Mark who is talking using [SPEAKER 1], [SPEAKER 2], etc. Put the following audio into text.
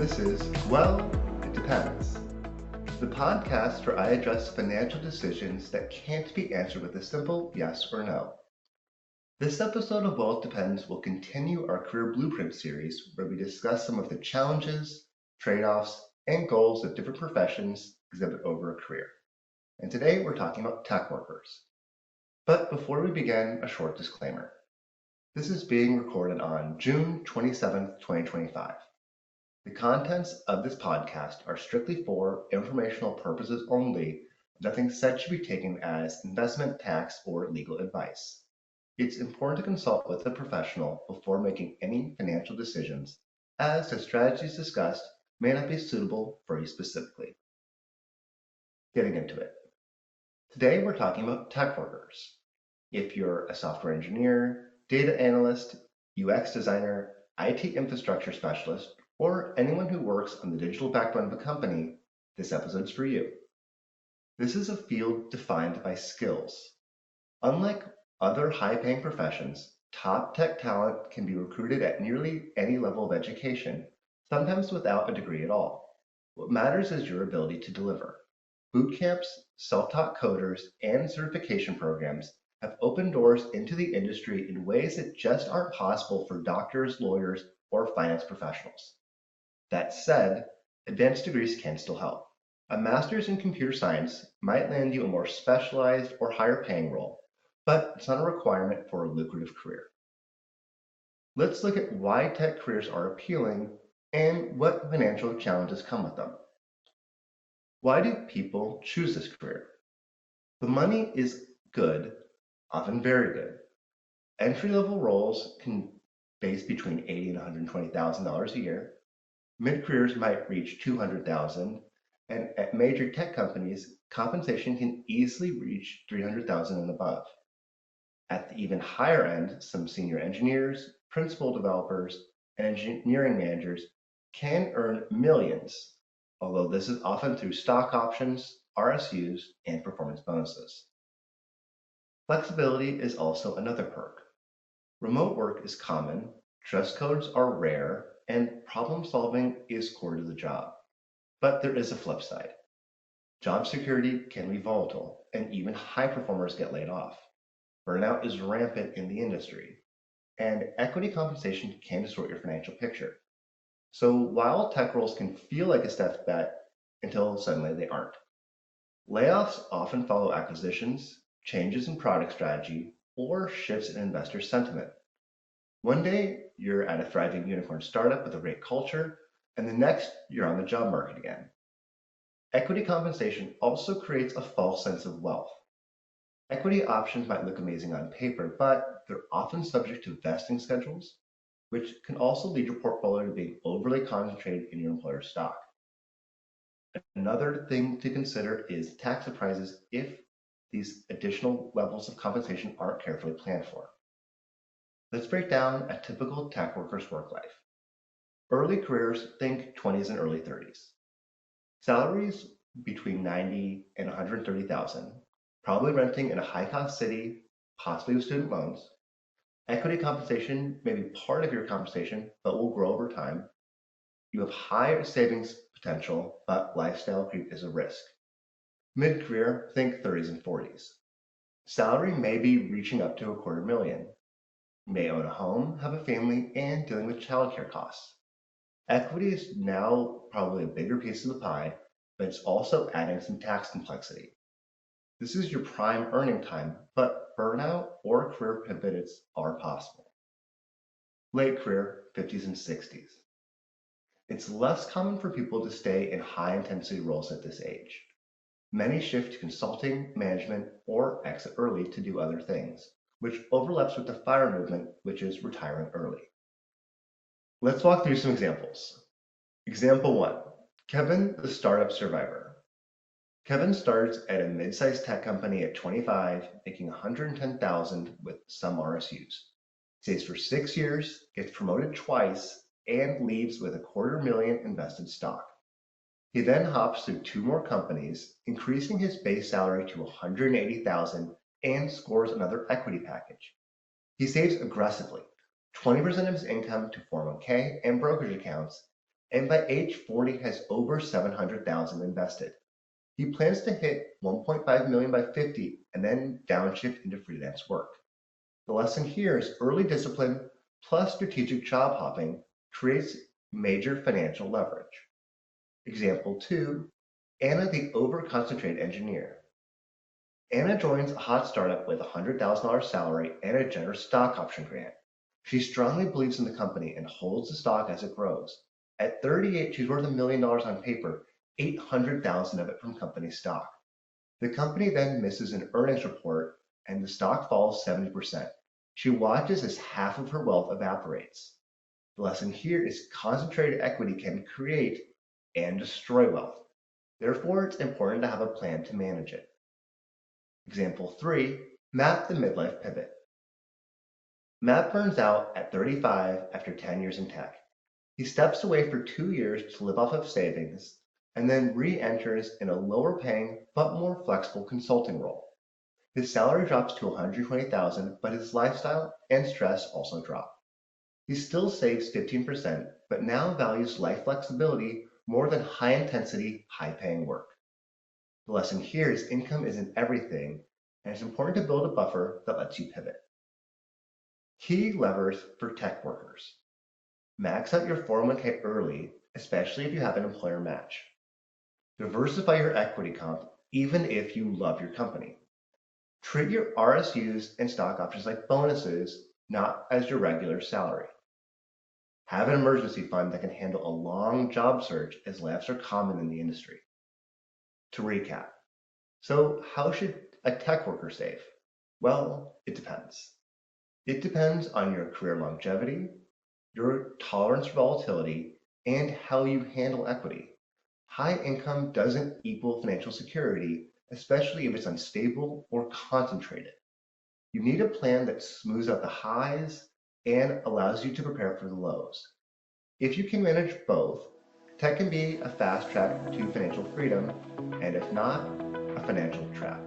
[SPEAKER 1] This is Well, It Depends, the podcast where I address financial decisions that can't be answered with a simple yes or no. This episode of Well, It Depends will continue our Career Blueprint series where we discuss some of the challenges, trade-offs, and goals that different professions exhibit over a career. And today we're talking about tech workers. But before we begin, a short disclaimer. This is being recorded on June 27th, 2025. The contents of this podcast are strictly for informational purposes only. Nothing said should be taken as investment, tax, or legal advice. It's important to consult with a professional before making any financial decisions, as the strategies discussed may not be suitable for you specifically. Getting into it. Today we're talking about tech workers. If you're a software engineer, data analyst, UX designer, IT infrastructure specialist, or anyone who works on the digital backbone of a company, this episode's for you. This is a field defined by skills. Unlike other high-paying professions, top tech talent can be recruited at nearly any level of education, sometimes without a degree at all. What matters is your ability to deliver. Boot camps, self-taught coders, and certification programs have opened doors into the industry in ways that just aren't possible for doctors, lawyers, or finance professionals. That said, advanced degrees can still help. A master's in computer science might land you a more specialized or higher paying role, but it's not a requirement for a lucrative career. Let's look at why tech careers are appealing and what financial challenges come with them. Why do people choose this career? The money is good, often very good. Entry-level roles can base between $80,000 and $120,000 a year. Mid-careers might reach $200,000, and at major tech companies, compensation can easily reach $300,000 and above. At the even higher end, some senior engineers, principal developers, and engineering managers can earn millions, although this is often through stock options, RSUs, and performance bonuses. Flexibility is also another perk. Remote work is common, dress codes are rare, and problem solving is core to the job. But there is a flip side. Job security can be volatile, and even high performers get laid off. Burnout is rampant in the industry, and equity compensation can distort your financial picture. So while tech roles can feel like a safe bet until suddenly they aren't. Layoffs often follow acquisitions, changes in product strategy, or shifts in investor sentiment. One day, you're at a thriving unicorn startup with a great culture, and the next, you're on the job market again. Equity compensation also creates a false sense of wealth. Equity options might look amazing on paper, but they're often subject to vesting schedules, which can also lead your portfolio to being overly concentrated in your employer's stock. Another thing to consider is tax surprises if these additional levels of compensation aren't carefully planned for. Let's break down a typical tech worker's work life. Early careers, think 20s and early 30s. Salaries between 90 and 130,000, probably renting in a high-cost city, possibly with student loans. Equity compensation may be part of your compensation, but will grow over time. You have high savings potential, but lifestyle creep is a risk. Mid-career, think 30s and 40s. Salary may be reaching up to $250,000. You may own a home, have a family, and dealing with childcare costs. Equity is now probably a bigger piece of the pie, but it's also adding some tax complexity. This is your prime earning time, but burnout or career pivots are possible. Late career, 50s and 60s. It's less common for people to stay in high-intensity roles at this age. Many shift to consulting, management, or exit early to do other things, which overlaps with the FIRE movement, which is retiring early. Let's walk through some examples. Example 1, Kevin, the startup survivor. Kevin starts at a mid-sized tech company at 25, making $110,000 with some RSUs. Stays for 6 years, gets promoted twice, and leaves with $250,000 invested stock. He then hops through 2 more companies, increasing his base salary to $180,000 and scores another equity package. He saves aggressively, 20% of his income to 401k and brokerage accounts, and by age 40 has over 700,000 invested. He plans to hit 1.5 million by 50 and then downshift into freelance work. The lesson here is early discipline plus strategic job hopping creates major financial leverage. Example 2, Anna the over-concentrated engineer. Anna joins a hot startup with a $100,000 salary and a generous stock option grant. She strongly believes in the company and holds the stock as it grows. At 38, she's worth $1 million on paper, 800,000 of it from company stock. The company then misses an earnings report and the stock falls 70%. She watches as half of her wealth evaporates. The lesson here is concentrated equity can create and destroy wealth. Therefore, it's important to have a plan to manage it. Example 3, Matt the midlife pivot. Matt burns out at 35 after 10 years in tech. He steps away for 2 years to live off of savings and then re-enters in a lower paying but more flexible consulting role. His salary drops to $120,000, but his lifestyle and stress also drop. He still saves 15%, but now values life flexibility more than high intensity, high paying work. The lesson here is income isn't everything, and it's important to build a buffer that lets you pivot. Key levers for tech workers. Max out your 401k early, especially if you have an employer match. Diversify your equity comp, even if you love your company. Treat your RSUs and stock options like bonuses, not as your regular salary. Have an emergency fund that can handle a long job search as layoffs are common in the industry. To recap, so how should a tech worker save? Well, it depends. It depends on your career longevity, your tolerance for volatility, and how you handle equity. High income doesn't equal financial security, especially if it's unstable or concentrated. You need a plan that smooths out the highs and allows you to prepare for the lows. If you can manage both, tech can be a fast track to financial freedom, and if not, a financial trap.